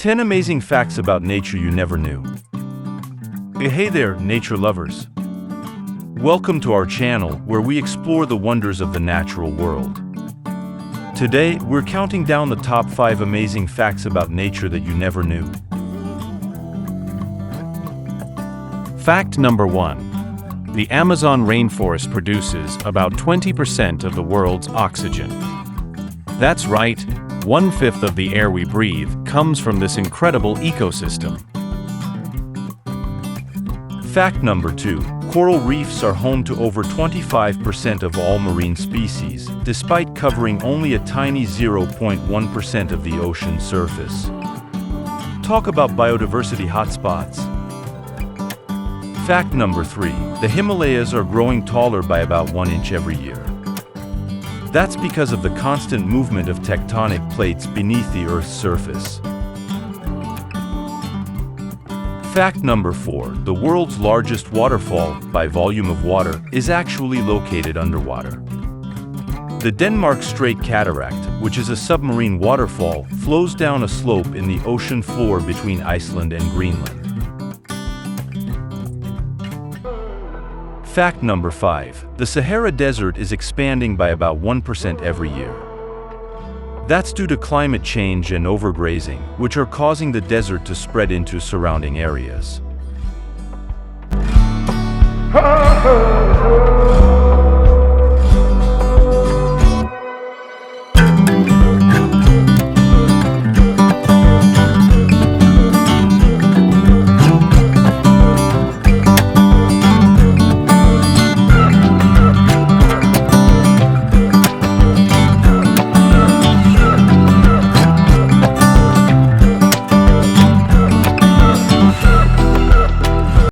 10 amazing facts about nature you never knew. Hey there, nature lovers. Welcome to our channel where we explore the wonders of the natural world. Today, we're counting down the top 5 amazing facts about nature that you never knew. Fact number 1. The Amazon rainforest produces about 20% of the world's oxygen. That's right, 1/5 of the air we breathe comes from this incredible ecosystem. Fact number 2. Coral reefs are home to over 25% of all marine species, despite covering only a tiny 0.1% of the ocean surface. Talk about biodiversity hotspots. Fact number 3. The Himalayas are growing taller by about 1 inch every year. That's because of the constant movement of tectonic plates beneath the Earth's surface. Fact number 4. The world's largest waterfall, by volume of water, is actually located underwater. The Denmark Strait Cataract, which is a submarine waterfall, flows down a slope in the ocean floor between Iceland and Greenland. Fact number 5. The Sahara Desert is expanding by about 1% every year. That's due to climate change and overgrazing, which are causing the desert to spread into surrounding areas.